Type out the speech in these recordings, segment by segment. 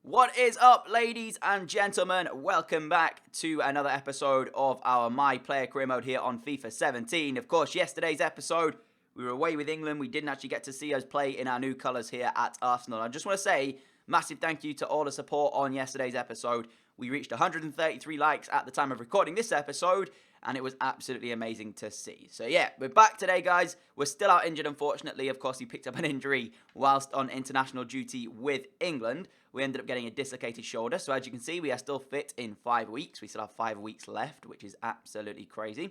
What is up, ladies and gentlemen? Welcome back to another episode of our My Player Career Mode here on FIFA 17. Of course, yesterday's episode, we were away with England. We didn't actually get to see us play in our new colours here at Arsenal. I just want to say, massive thank you to all the support on yesterday's episode. We reached 133 likes at the time of recording this episode, and it was absolutely amazing to see. So yeah, we're back today, guys. We're still out injured, unfortunately. Of course, he picked up an injury whilst on international duty with England. We ended up getting a dislocated shoulder. So as you can see, we are still fit in 5 weeks. We still have 5 weeks left, which is absolutely crazy.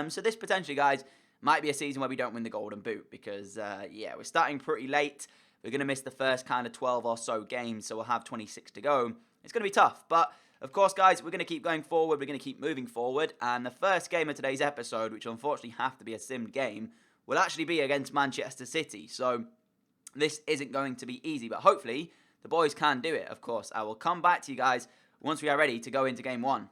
So this potentially, guys, might be a season where we don't win the Golden Boot because, yeah, we're starting pretty late. We're going to miss the first kind of 12 or so games, so we'll have 26 to go. It's going to be tough, but of course, guys, we're going to keep going forward. We're going to keep moving forward. And the first game of today's episode, which will unfortunately have to be a simmed game, will actually be against Manchester City. So this isn't going to be easy, but hopefully the boys can do it, of course. I will come back to you guys once we are ready to go into game one.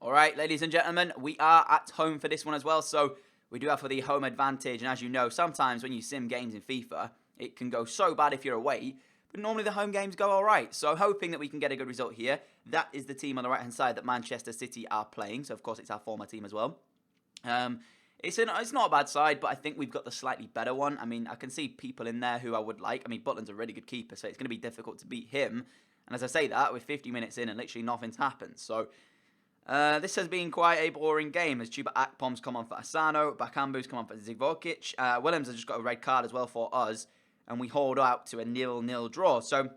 All right, ladies and gentlemen, we are at home for this one as well. So we do have for the home advantage. And as you know, sometimes when you sim games in FIFA, it can go so bad if you're away. But normally the home games go all right. So hoping that we can get a good result here. That is the team on the right-hand side that Manchester City are playing. So, of course, it's our former team as well. It's not a bad side, but I think we've got the slightly better one. I mean, I can see people in there who I would like. I mean, Butland's a really good keeper, so it's going to be difficult to beat him. And as I say that, we're 50 minutes in and literally nothing's happened. So, this has been quite a boring game as Chuba Akpom's come on for Asano, Bakambu's come on for Zivkovic. Williams has just got a red card as well for us. And we hold out to a 0-0 draw. So,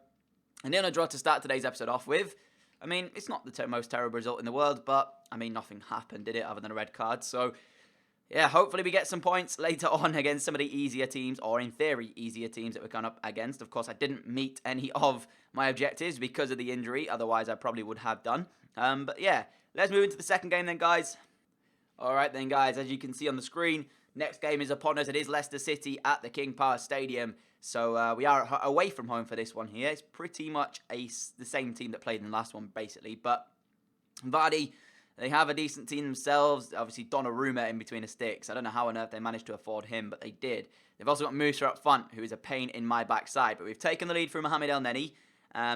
a 0-0 draw to start today's episode off with. I mean, it's not the most terrible result in the world, but, I mean, nothing happened, did it, other than a red card. So, yeah, hopefully we get some points later on against some of the easier teams, or in theory, easier teams that we're going up against. Of course, I didn't meet any of my objectives because of the injury. Otherwise, I probably would have done. But, yeah, let's move into the second game then, guys. All right then, guys, as you can see on the screen, next game is upon us. It is Leicester City at the King Power Stadium. So we are away from home for this one here. It's pretty much the same team that played in the last one, basically. But Vardy, they have a decent team themselves. Obviously, Donnarumma in between the sticks. I don't know how on earth they managed to afford him, but they did. They've also got Musa up front, who is a pain in my backside. But we've taken the lead from Mohamed El Neni.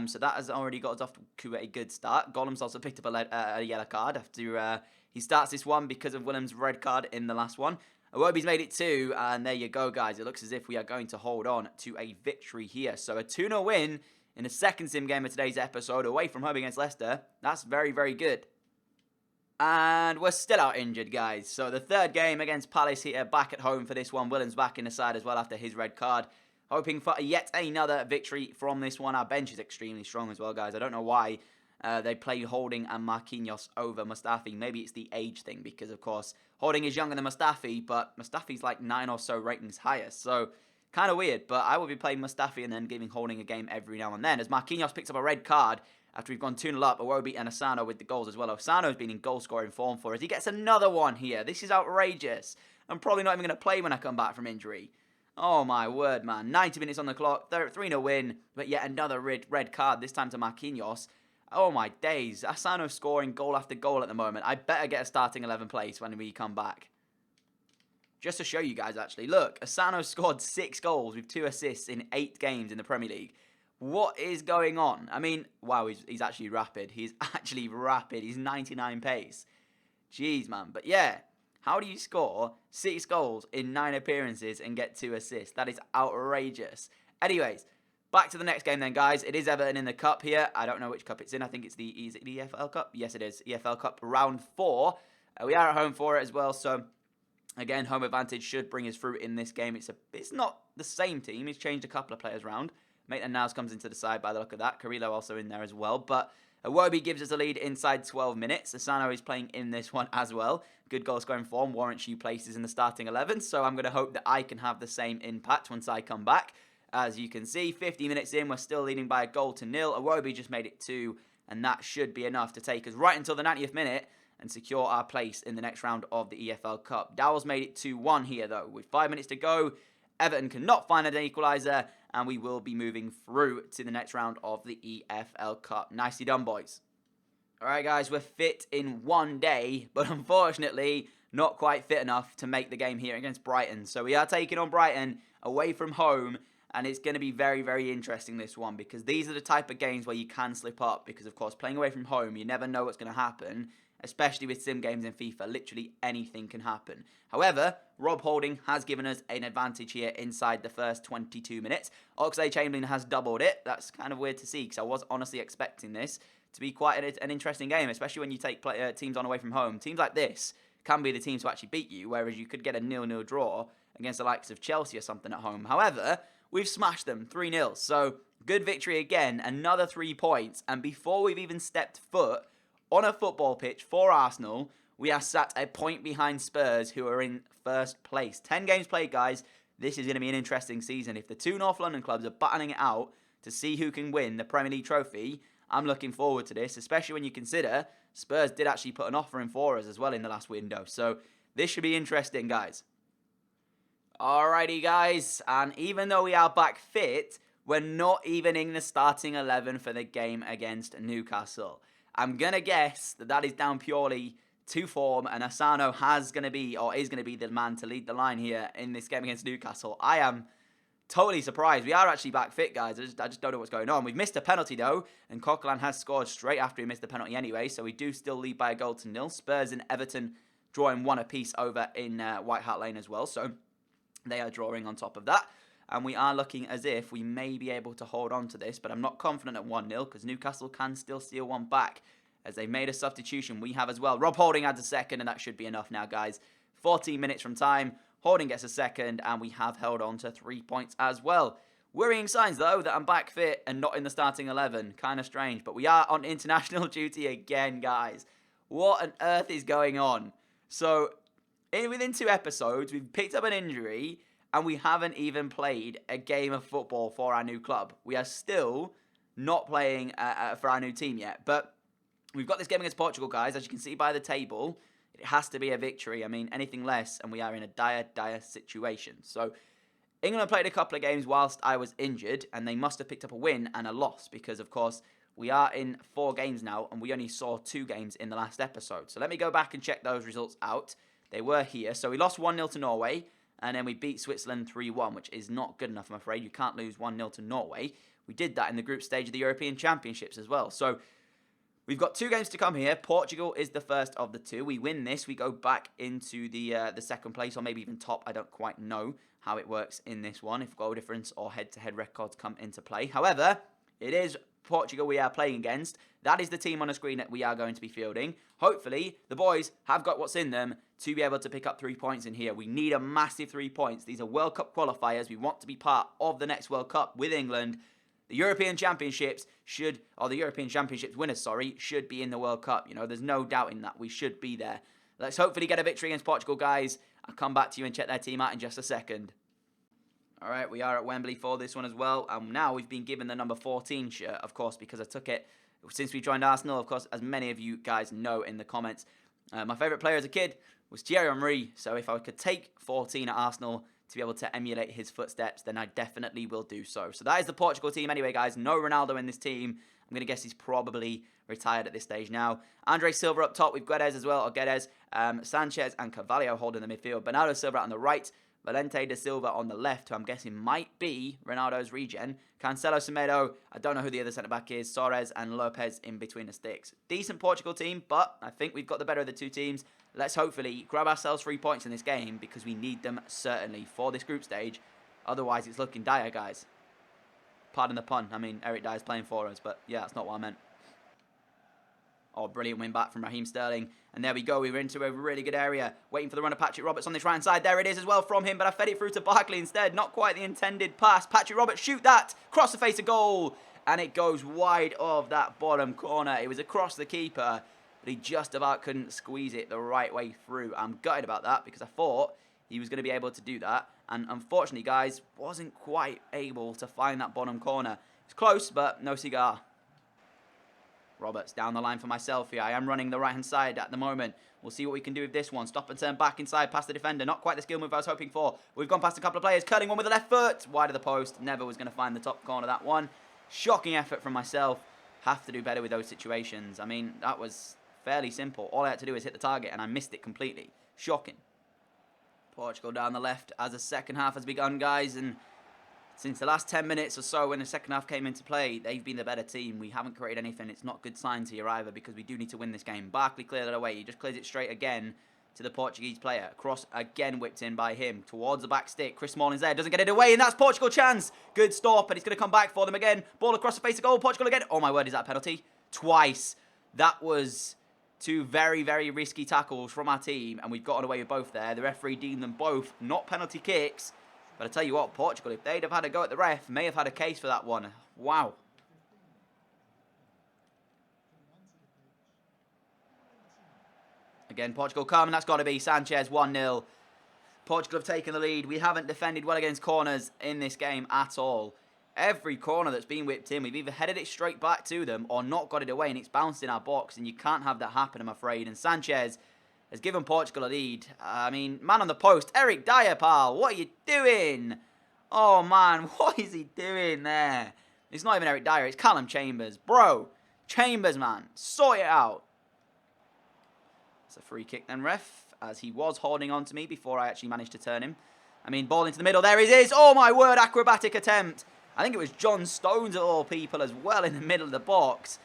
So that has already got us off to a good start. Gollum's also picked up a yellow card after he starts this one because of Williams' red card in the last one. Iwobi's made it 2, and there you go, guys. It looks as if we are going to hold on to a victory here. So a 2-0 win in the second sim game of today's episode, away from home against Leicester. That's very, very good. And we're still out injured, guys. So the third game against Palace here, back at home for this one. Williams back in the side as well after his red card. Hoping for yet another victory from this one. Our bench is extremely strong as well, guys. I don't know why they play Holding and Marquinhos over Mustafi. Maybe it's the age thing because, of course, Holding is younger than Mustafi, but Mustafi's like 9 or so ratings higher. So, kind of weird, but I will be playing Mustafi and then giving Holding a game every now and then. As Marquinhos picks up a red card after we've gone 2-0 up, Iwobi and Asano with the goals as well. Asano's been in goal-scoring form for us. He gets another one here. This is outrageous. I'm probably not even going to play when I come back from injury. Oh, my word, man. 90 minutes on the clock, 3-0 win, but yet another red card, this time to Marquinhos. Oh my days, Asano scoring goal after goal at the moment. I better get a starting 11 place when we come back. Just to show you guys, actually. Look, Asano scored 6 goals with 2 assists in 8 games in the Premier League. What is going on? I mean, wow, he's actually rapid. He's actually rapid. He's 99 pace. Jeez, man. But yeah, how do you score 6 goals in 9 appearances and get 2 assists? That is outrageous. Anyways, back to the next game then, guys. It is Everton in the cup here. I don't know which cup it's in. I think it's the EFL Cup? Yes, it is. EFL Cup round 4. We are at home for it as well. So, again, home advantage should bring us through in this game. It's not the same team. He's changed a couple of players around. Maitland-Niles comes into the side by the look of that. Carrillo also in there as well. But Iwobi gives us a lead inside 12 minutes. Asano is playing in this one as well. Good goal scoring form. Warrants you places in the starting 11. So, I'm going to hope that I can have the same impact once I come back. As you can see, 50 minutes in, we're still leading by a goal to 0. Iwobi just made it 2, and that should be enough to take us right until the 90th minute and secure our place in the next round of the EFL Cup. Dowell's made it 2-1 here, though. With 5 minutes to go, Everton cannot find an equaliser, and we will be moving through to the next round of the EFL Cup. Nicely done, boys. All right, guys, we're fit in 1 day, but unfortunately, not quite fit enough to make the game here against Brighton. So we are taking on Brighton away from home. And it's going to be very, very interesting, this one, because these are the type of games where you can slip up. Because, of course, playing away from home, you never know what's going to happen, especially with sim games in FIFA. Literally anything can happen. However, Rob Holding has given us an advantage here inside the first 22 minutes. Oxlade-Chamberlain has doubled it. That's kind of weird to see, because I was honestly expecting this to be quite an interesting game, especially when you take teams on away from home. Teams like this can be the teams to actually beat you, whereas you could get a 0-0 draw against the likes of Chelsea or something at home. However, we've smashed them 3-0. So, good victory again, another 3 points. And before we've even stepped foot on a football pitch for Arsenal, we are sat a point behind Spurs, who are in first place. 10 games played, guys. This is going to be an interesting season. If the two North London clubs are battling it out to see who can win the Premier League trophy, I'm looking forward to this, especially when you consider Spurs did actually put an offer in for us as well in the last window. So, this should be interesting, guys. Alrighty, guys, and even though we are back fit, we're not even in the starting 11 for the game against Newcastle. I'm going to guess that is down purely to form, and Asano is going to be the man to lead the line here in this game against Newcastle. I am totally surprised. We are actually back fit, guys. I just don't know what's going on. We've missed a penalty, though, and Coquelin has scored straight after he missed the penalty anyway, so we do still lead by a goal to 0. Spurs and Everton drawing 1 apiece over in White Hart Lane as well, so they are drawing on top of that. And we are looking as if we may be able to hold on to this, but I'm not confident at 1-0 because Newcastle can still steal one back as they made a substitution. We have as well. Rob Holding adds a second, and that should be enough now, guys. 14 minutes from time. Holding gets a second, and we have held on to 3 points as well. Worrying signs, though, that I'm back fit and not in the starting 11. Kind of strange, but we are on international duty again, guys. What on earth is going on? So, within 2 episodes, we've picked up an injury, and we haven't even played a game of football for our new club. We are still not playing for our new team yet, but we've got this game against Portugal, guys. As you can see by the table, it has to be a victory. I mean, anything less, and we are in a dire, dire situation. So, England played a couple of games whilst I was injured, and they must have picked up a win and a loss, because, of course, we are in 4 games now, and we only saw 2 games in the last episode. So, let me go back and check those results out. They were here. So, we lost 1-0 to Norway, and then we beat Switzerland 3-1, which is not good enough, I'm afraid. You can't lose 1-0 to Norway. We did that in the group stage of the European Championships as well. So, we've got 2 games to come here. Portugal is the first of the 2. We win this, we go back into the second place, or maybe even top. I don't quite know how it works in this one, if goal difference or head-to-head records come into play. However, it is Portugal we are playing against. That is the team on the screen that we are going to be fielding. Hopefully, the boys have got what's in them to be able to pick up 3 points in here. We need a massive 3 points. These are World Cup qualifiers. We want to be part of the next World Cup with England. The European Championships winners, should be in the World Cup. You know, there's no doubt in that. We should be there. Let's hopefully get a victory against Portugal, guys. I'll come back to you and check their team out in just a second. All right, we are at Wembley for this one as well. And now we've been given the number 14 shirt, of course, because I took it since we joined Arsenal. Of course, as many of you guys know in the comments, my favourite player as a kid was Thierry Henry. So if I could take 14 at Arsenal to be able to emulate his footsteps, then I definitely will do so. So that is the Portugal team anyway, guys. No Ronaldo in this team. I'm going to guess he's probably retired at this stage now. Andre Silva up top with Guedes as well, or Guedes. Sanchez and Carvalho holding the midfield. Bernardo Silva on the right. Valente da Silva on the left, who I'm guessing might be Ronaldo's regen. Cancelo, Semedo, I don't know who the other centre-back is. Soares and Lopez in between the sticks. Decent Portugal team, but I think we've got the better of the 2 teams. Let's hopefully grab ourselves 3 points in this game, because we need them certainly for this group stage. Otherwise, it's looking dire, guys. Pardon the pun. I mean, Eric Dyer's playing for us, but yeah, that's not what I meant. Oh, brilliant win back from Raheem Sterling. And there we go. We were into a really good area. Waiting for the run of Patrick Roberts on this right-hand side. There it is as well from him, but I fed it through to Barkley instead. Not quite the intended pass. Patrick Roberts, shoot that. Cross the face of goal. And it goes wide of that bottom corner. It was across the keeper, but he just about couldn't squeeze it the right way through. I'm gutted about that, because I thought he was going to be able to do that. And unfortunately, guys, wasn't quite able to find that bottom corner. It's close, but no cigar. Roberts down the line for myself here. I am running the right-hand side at the moment. We'll see what we can do with this one. Stop and turn back inside past the defender. Not quite the skill move I was hoping for. We've gone past a couple of players. Curling one with the left foot. Wide of the post. Never was going to find the top corner of that one. Shocking effort from myself. Have to do better with those situations. I mean, that was fairly simple. All I had to do was hit the target, and I missed it completely. Shocking. Portugal down the left as the second half has begun, guys. And Since the last 10 minutes or so when the second half came into play, they've been the better team. We haven't created anything. It's not good signs here either because we do need to win this game. Barkley cleared it away. He just clears it straight again to the Portuguese player. Cross again whipped in by him towards the back stick. Chris Smalling's there. Doesn't get it away, and that's Portugal chance. Good stop, and it's going to come back for them again. Ball across the face of goal. Portugal again. Oh, my word, is that a penalty? Twice. That was two very, very risky tackles from our team, and we've gotten away with both there. The referee deemed them both not penalty kicks. But I tell you what, Portugal, if they'd have had a go at the ref, may have had a case for that one. Wow. Again, Portugal come, and that's got to be Sanchez, 1-0. Portugal have taken the lead. We haven't defended well against corners in this game at all. Every corner that's been whipped in, we've either headed it straight back to them or not got it away, and it's bounced in our box, and you can't have that happen, I'm afraid. And Sanchez has given Portugal a lead. I mean, man on the post, Eric Dyer, pal. What are you doing? Oh, man, what is he doing there? It's not even Eric Dyer, it's Callum Chambers. Bro, Chambers, man, sort it out. It's a free kick then, ref, as he was holding on to me before I actually managed to turn him. I mean, ball into the middle. There it is. Oh, my word, acrobatic attempt. I think it was John Stones, of all people, as well in the middle of the box.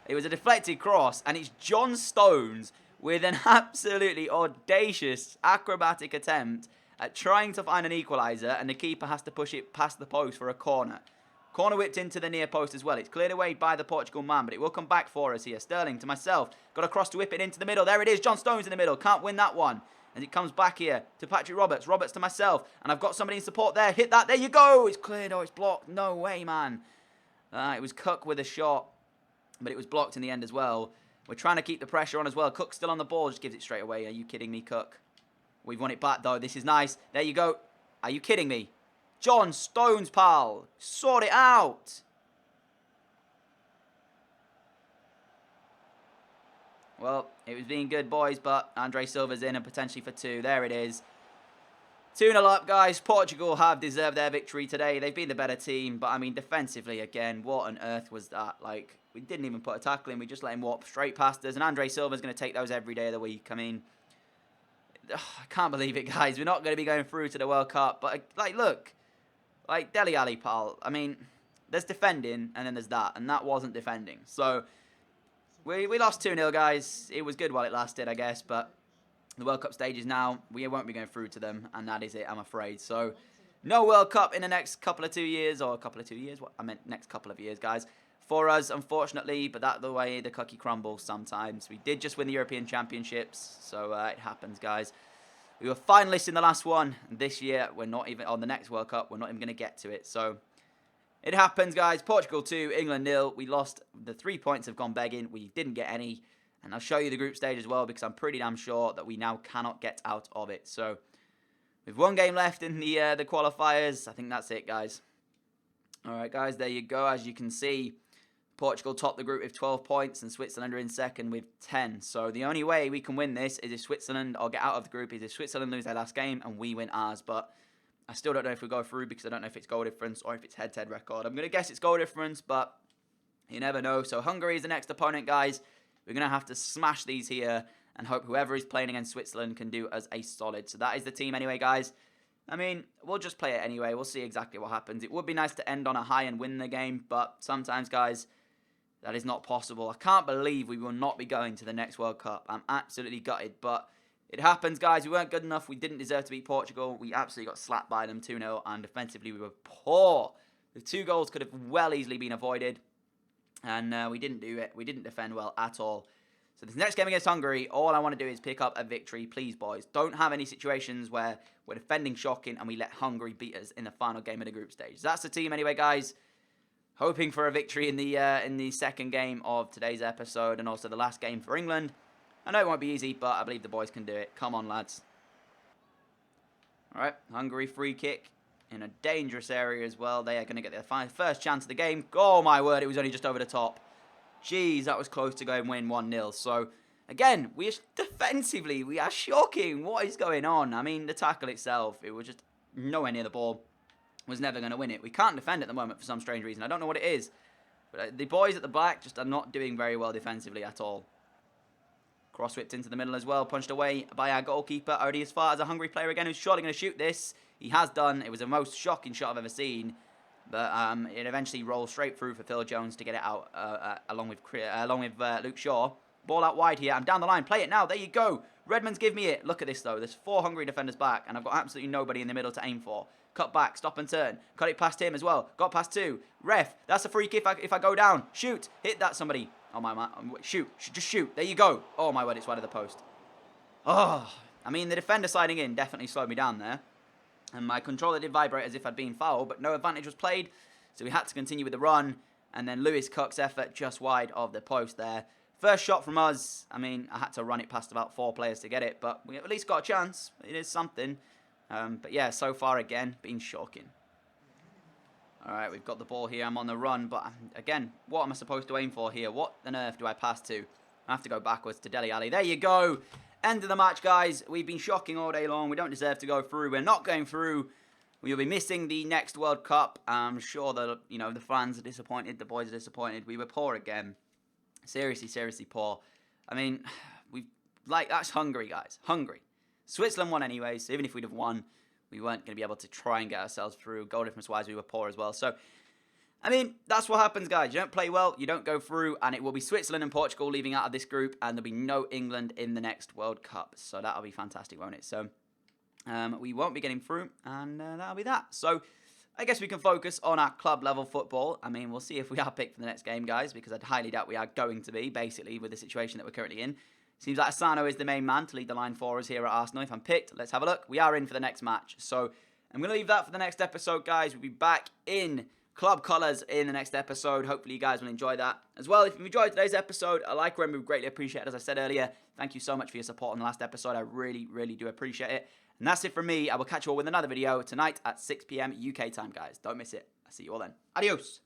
It was a deflected cross, and it's John Stones with an absolutely audacious acrobatic attempt at trying to find an equaliser, and the keeper has to push it past the post for a corner. Corner whipped into the near post as well. It's cleared away by the Portugal man, but it will come back for us here. Sterling to myself. Got a cross to whip it into the middle. There it is. John Stones in the middle. Can't win that one. And it comes back here to Patrick Roberts. Roberts to myself. And I've got somebody in support there. Hit that. There you go. It's cleared. Oh, it's blocked. No way, man. It was Cook with a shot, but it was blocked in the end as well. We're trying to keep the pressure on as well. Cook's still on the ball. Just gives it straight away. Are you kidding me, Cook? We've won it back, though. This is nice. There you go. Are you kidding me? John Stones, pal. Sort it out. Well, it was being good, boys, but Andre Silva's in and potentially for two. There it is. 2-0 up, guys. Portugal have deserved their victory today. They've been the better team, but, I mean, defensively, again, what on earth was that? Like, we didn't even put a tackle in. We just let him walk straight past us, and Andre Silva's going to take those every day of the week. I mean, I can't believe it, guys. We're not going to be going through to the World Cup, but, like, look. Like, Dele Alli, pal. I mean, there's defending, and then there's that, and that wasn't defending. So, we lost 2-0, guys. It was good while it lasted, I guess, but the World Cup stages now, we won't be going through to them, and that is it, I'm afraid. So, no World Cup in the next couple of 2 years, or a couple of 2 years. What I meant next couple of years, guys. For us, unfortunately, but that's the way the cookie crumbles sometimes. We did just win the European Championships, so it happens, guys. We were finalists in the last one. This year, we're not even on the next World Cup. We're not even going to get to it. So, it happens, guys. Portugal 2, England 0. We lost. The 3 points have gone begging. We didn't get any. And I'll show you the group stage as well because I'm pretty damn sure that we now cannot get out of it. So, with one game left in the qualifiers, I think that's it, guys. All right, guys, there you go. As you can see, Portugal topped the group with 12 points and Switzerland are in second with 10. So the only way we can win this is if Switzerland, or get out of the group, is if Switzerland lose their last game and we win ours. But I still don't know if we go through because I don't know if it's goal difference or if it's head-to-head record. I'm going to guess it's goal difference, but you never know. So Hungary is the next opponent, guys. We're going to have to smash these here and hope whoever is playing against Switzerland can do us a solid. So that is the team anyway, guys. I mean, we'll just play it anyway. We'll see exactly what happens. It would be nice to end on a high and win the game, but sometimes, guys, that is not possible. I can't believe we will not be going to the next World Cup. I'm absolutely gutted, but it happens, guys. We weren't good enough. We didn't deserve to beat Portugal. We absolutely got slapped by them 2-0, and defensively we were poor. The 2 goals could have well easily been avoided, and we didn't do it. We didn't defend well at all. So this next game against Hungary, all I want to do is pick up a victory. Please, boys, don't have any situations where we're defending shocking and we let Hungary beat us in the final game of the group stage. That's the team anyway, guys. Hoping for a victory in the second game of today's episode and also the last game for England. I know it won't be easy, but I believe the boys can do it. Come on, lads. All right, Hungary free kick in a dangerous area as well. They are going to get their first chance of the game. Oh, my word, it was only just over the top. Jeez, that was close to going win 1-0. So, again, defensively, we are shocking. What is going on? I mean, the tackle itself, it was just nowhere near the ball. Was never going to win it. We can't defend at the moment for some strange reason. I don't know what it is. But the boys at the back just are not doing very well defensively at all. Cross whipped into the middle as well. Punched away by our goalkeeper. Already as far as a Hungary player again who's surely going to shoot this. He has done. It was the most shocking shot I've ever seen. But it eventually rolls straight through for Phil Jones to get it out along with Luke Shaw. Ball out wide here. I'm down the line. Play it now. There you go. Redmond's give me it. Look at this, though. There's 4 hungry defenders back, and I've got absolutely nobody in the middle to aim for. Cut back. Stop and turn. Cut it past him as well. Got past 2. Ref. That's a free kick if I go down. Shoot. Hit that, somebody. Oh, my man. Shoot. Just shoot. There you go. Oh, my word. It's wide of the post. Oh. I mean, the defender sliding in definitely slowed me down there. And my controller did vibrate as if I'd been fouled, but no advantage was played. So we had to continue with the run. And then Lewis Cook's effort just wide of the post there. First shot from us. I mean, I had to run it past about 4 players to get it, but we at least got a chance. It is something. But yeah, so far again, been shocking. All right, we've got the ball here. I'm on the run, but again, what am I supposed to aim for here? What on earth do I pass to? I have to go backwards to Dele Alli. There you go. End of the match, guys. We've been shocking all day long. We don't deserve to go through. We're not going through. We'll be missing the next World Cup. I'm sure that, you know, the fans are disappointed. The boys are disappointed. We were poor again. Seriously, seriously poor. I mean, that's Hungary, guys. Hungary. Switzerland won anyway, so even if we'd have won, we weren't going to be able to try and get ourselves through. Goal difference-wise, we were poor as well. So, I mean, that's what happens, guys. You don't play well, you don't go through, and it will be Switzerland and Portugal leaving out of this group, and there'll be no England in the next World Cup. So that'll be fantastic, won't it? So we won't be getting through, and that'll be that. So I guess we can focus on our club-level football. I mean, we'll see if we are picked for the next game, guys, because I highly doubt we are going to be, basically, with the situation that we're currently in. Seems like Asano is the main man to lead the line for us here at Arsenal. If I'm picked, let's have a look. We are in for the next match. So I'm going to leave that for the next episode, guys. We'll be back in club colours in the next episode. Hopefully you guys will enjoy that. As well, if you enjoyed today's episode, a like or we would greatly appreciate it. As I said earlier, thank you so much for your support on the last episode. I really, really do appreciate it. And that's it from me. I will catch you all with another video tonight at 6 PM UK time, guys. Don't miss it. I'll see you all then. Adios.